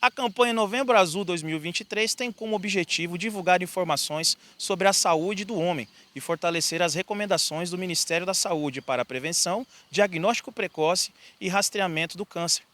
A campanha Novembro Azul 2023 tem como objetivo divulgar informações sobre a saúde do homem e fortalecer as recomendações do Ministério da Saúde para a prevenção, diagnóstico precoce e rastreamento do câncer.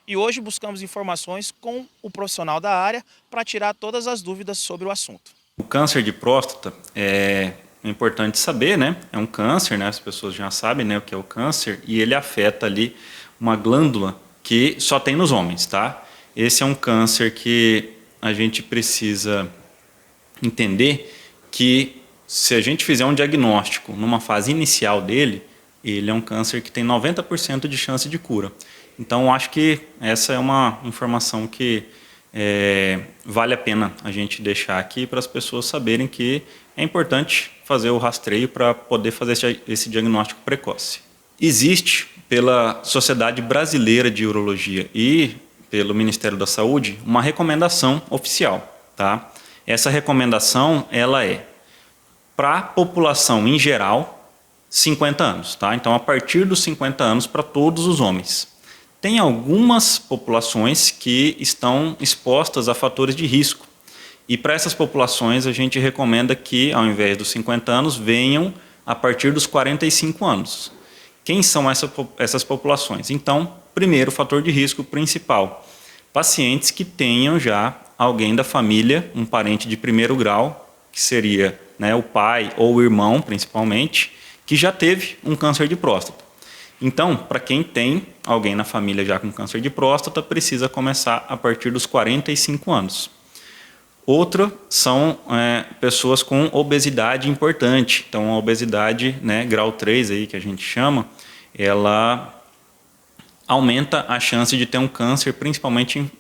E hoje buscamos informações com o profissional da área para tirar todas as dúvidas sobre o assunto. O câncer de próstata é importante saber, né? É um câncer, né? As pessoas já sabem, né, o que é o câncer, e ele afeta ali uma glândula que só tem nos homens, tá? Esse é um câncer que a gente precisa entender que se a gente fizer um diagnóstico numa fase inicial dele, ele é um câncer que tem 90% de chance de cura. Então, acho que essa é uma informação que vale a pena a gente deixar aqui para as pessoas saberem que é importante fazer o rastreio para poder fazer esse diagnóstico precoce. Existe, pela Sociedade Brasileira de Urologia e pelo Ministério da Saúde, uma recomendação oficial, tá? Essa recomendação, ela é para a população em geral, 50 anos, tá? Então, a partir dos 50 anos para todos os homens. Tem algumas populações que estão expostas a fatores de risco. E para essas populações, a gente recomenda que, ao invés dos 50 anos, venham a partir dos 45 anos. Quem são essas populações? Então, primeiro, fator de risco principal. Pacientes que tenham já alguém da família, um parente de primeiro grau, que seria, né, o pai ou o irmão, principalmente, que já teve um câncer de próstata. Então, para quem tem alguém na família já com câncer de próstata, precisa começar a partir dos 45 anos. Outra são pessoas com obesidade importante. Então, a obesidade, né, grau 3, aí, que a gente chama, ela aumenta a chance de ter um câncer, principalmente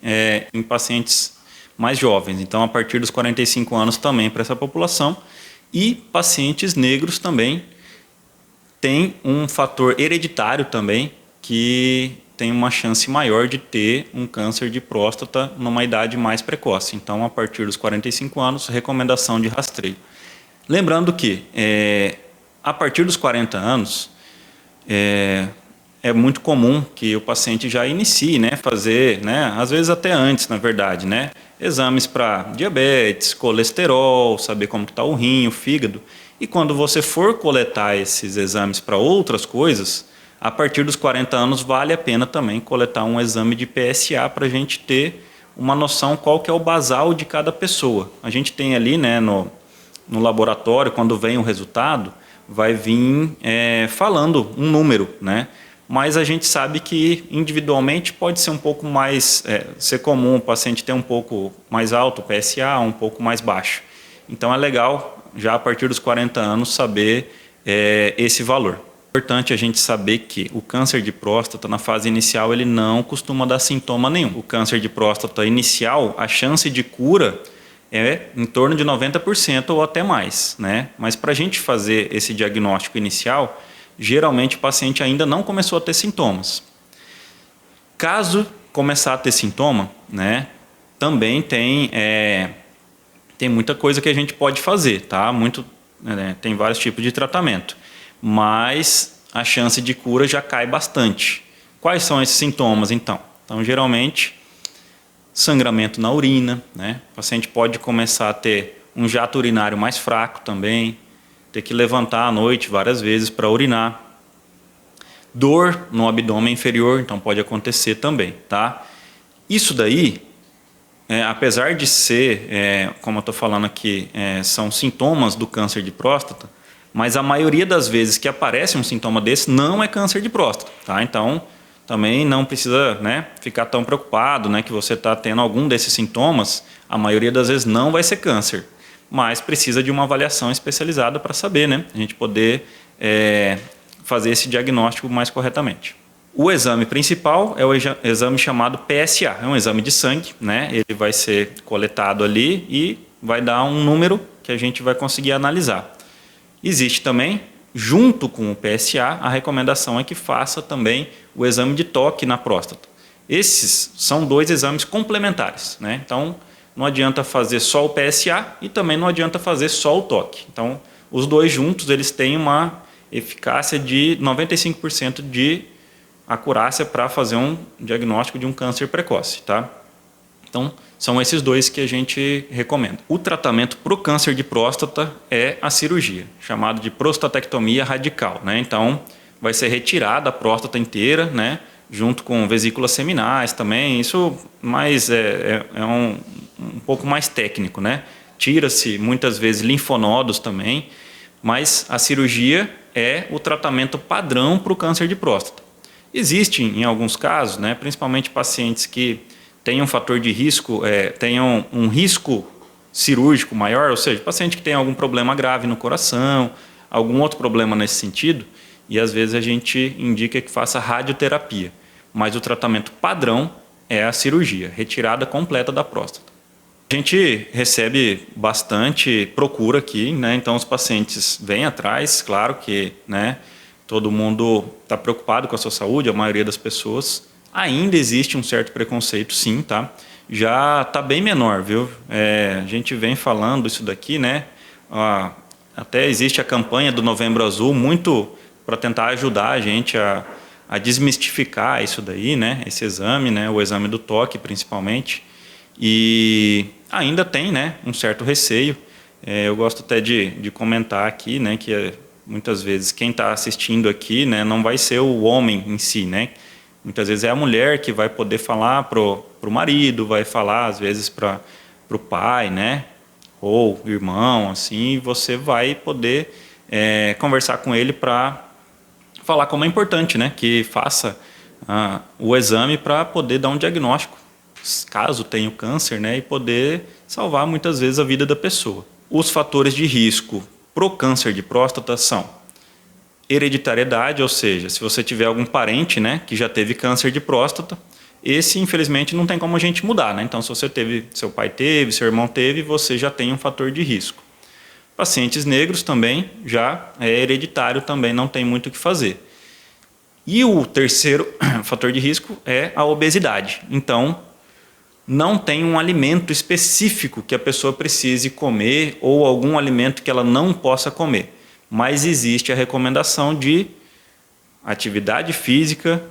em pacientes mais jovens. Então, a partir dos 45 anos também para essa população. E pacientes negros também tem um fator hereditário também que tem uma chance maior de ter um câncer de próstata numa idade mais precoce. Então, a partir dos 45 anos, recomendação de rastreio. Lembrando que, a partir dos 40 anos, é muito comum que o paciente já inicie, né, fazer, né, às vezes até antes, na verdade, né, exames para diabetes, colesterol, saber como está o rim, o fígado. E quando você for coletar esses exames para outras coisas, a partir dos 40 anos vale a pena também coletar um exame de PSA para a gente ter uma noção qual que é o basal de cada pessoa. A gente tem ali, né, no laboratório, quando vem o resultado, vai vir falando um número, né? Mas a gente sabe que individualmente pode ser um pouco mais, ser comum o paciente ter um pouco mais alto o PSA, um pouco mais baixo. Então é legal, já a partir dos 40 anos, saber esse valor. É importante a gente saber que o câncer de próstata, na fase inicial, ele não costuma dar sintoma nenhum. O câncer de próstata inicial, a chance de cura é em torno de 90% ou até mais, né? Mas para a gente fazer esse diagnóstico inicial, geralmente o paciente ainda não começou a ter sintomas. Caso começar a ter sintoma, né, também tem muita coisa que a gente pode fazer, tá? Tem vários tipos de tratamento, mas a chance de cura já cai bastante. Quais são esses sintomas, então? Então, geralmente, sangramento na urina, né? O paciente pode começar a ter um jato urinário mais fraco também, ter que levantar à noite várias vezes para urinar. Dor no abdômen inferior, então pode acontecer também, tá? Isso daí, apesar de ser, como eu estou falando aqui, são sintomas do câncer de próstata, mas a maioria das vezes que aparece um sintoma desse não é câncer de próstata, tá? Então, também não precisa, né, ficar tão preocupado, né, que você está tendo algum desses sintomas, a maioria das vezes não vai ser câncer, mas precisa de uma avaliação especializada para saber, né, a gente poder fazer esse diagnóstico mais corretamente. O exame principal é o exame chamado PSA, é um exame de sangue, né? Ele vai ser coletado ali e vai dar um número que a gente vai conseguir analisar. Existe também, junto com o PSA, a recomendação é que faça também o exame de toque na próstata. Esses são dois exames complementares, né? Então, não adianta fazer só o PSA e também não adianta fazer só o toque. Então, os dois juntos, eles têm uma eficácia de 95% de acurácia para fazer um diagnóstico de um câncer precoce, tá? Então, são esses dois que a gente recomenda. O tratamento para o câncer de próstata é a cirurgia, chamado de prostatectomia radical, né? Então, vai ser retirada a próstata inteira, né? Junto com vesículas seminais também. Isso mais é um pouco mais técnico, né? Tira-se muitas vezes linfonodos também, mas a cirurgia é o tratamento padrão para o câncer de próstata. Existe em alguns casos, né? Principalmente pacientes que tem um fator de risco, tenham um risco cirúrgico maior, ou seja, paciente que tem algum problema grave no coração, algum outro problema nesse sentido, e às vezes a gente indica que faça radioterapia. Mas o tratamento padrão é a cirurgia, retirada completa da próstata. A gente recebe bastante procura aqui, né? Então os pacientes vêm atrás, claro que, né, todo mundo está preocupado com a sua saúde, a maioria das pessoas. Ainda existe um certo preconceito, sim, tá? Já está bem menor, viu? A gente vem falando isso daqui, né? Até existe a campanha do Novembro Azul, muito para tentar ajudar a gente a desmistificar isso daí, né? Esse exame, né? O exame do toque, principalmente. E ainda tem, né, um certo receio. Eu gosto até de comentar aqui, né, que muitas vezes quem está assistindo aqui, né, não vai ser o homem em si, né? Muitas vezes é a mulher que vai poder falar pro marido, vai falar às vezes para o pai, né? Ou irmão, assim, e você vai poder conversar com ele para falar como é importante, né? Que faça o exame para poder dar um diagnóstico, caso tenha o câncer, né? E poder salvar muitas vezes a vida da pessoa. Os fatores de risco pro câncer de próstata são hereditariedade, ou seja, se você tiver algum parente, né, que já teve câncer de próstata, esse infelizmente não tem como a gente mudar, né? Então se você teve, seu pai teve, seu irmão teve, você já tem um fator de risco. Pacientes negros também já é hereditário, também não tem muito o que fazer. E o terceiro fator de risco é a obesidade. Então não tem um alimento específico que a pessoa precise comer ou algum alimento que ela não possa comer. Mas existe a recomendação de atividade física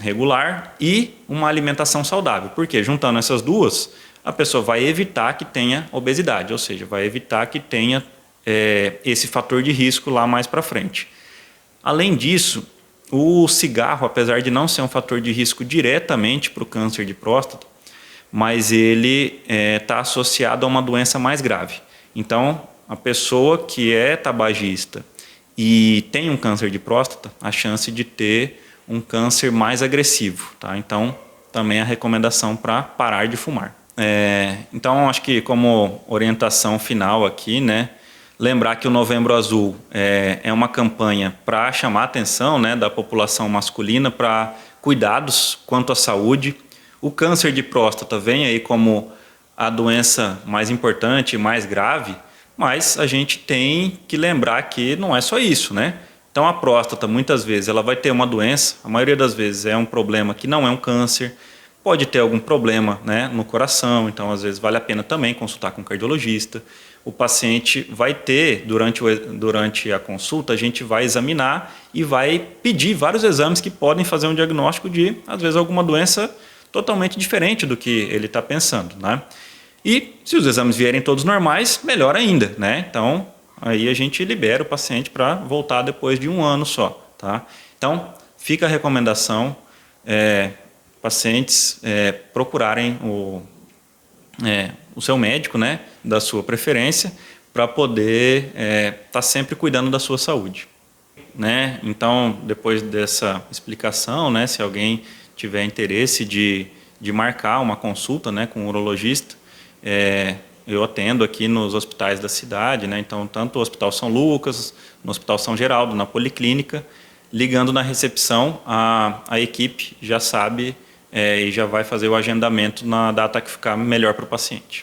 regular e uma alimentação saudável. Porque juntando essas duas, a pessoa vai evitar que tenha obesidade, ou seja, vai evitar que tenha esse fator de risco lá mais para frente. Além disso, o cigarro, apesar de não ser um fator de risco diretamente para o câncer de próstata, mas ele está associado a uma doença mais grave. Então, a pessoa que é tabagista e tem um câncer de próstata, a chance de ter um câncer mais agressivo, tá? Então, também a recomendação para parar de fumar. Então, acho que como orientação final aqui, né, lembrar que o Novembro Azul é uma campanha para chamar a atenção, né, da população masculina para cuidados quanto à saúde. O câncer de próstata vem aí como a doença mais importante, mais grave, mas a gente tem que lembrar que não é só isso, né? Então a próstata muitas vezes ela vai ter uma doença, a maioria das vezes é um problema que não é um câncer, pode ter algum problema, né, no coração, então às vezes vale a pena também consultar com um cardiologista. O paciente vai ter, durante a consulta, a gente vai examinar e vai pedir vários exames que podem fazer um diagnóstico de, às vezes, alguma doença totalmente diferente do que ele está pensando, né? E se os exames vierem todos normais, melhor ainda, né? Então, aí a gente libera o paciente para voltar depois de 1 ano só, tá? Então, fica a recomendação, pacientes procurarem o seu médico, né, da sua preferência, para poder estar sempre cuidando da sua saúde, né? Então, depois dessa explicação, né, se alguém tiver interesse de marcar uma consulta, né, com um urologista, eu atendo aqui nos hospitais da cidade, né? Então, tanto o Hospital São Lucas, no Hospital São Geraldo, na Policlínica, ligando na recepção, a equipe já sabe e já vai fazer o agendamento na data que ficar melhor para o paciente.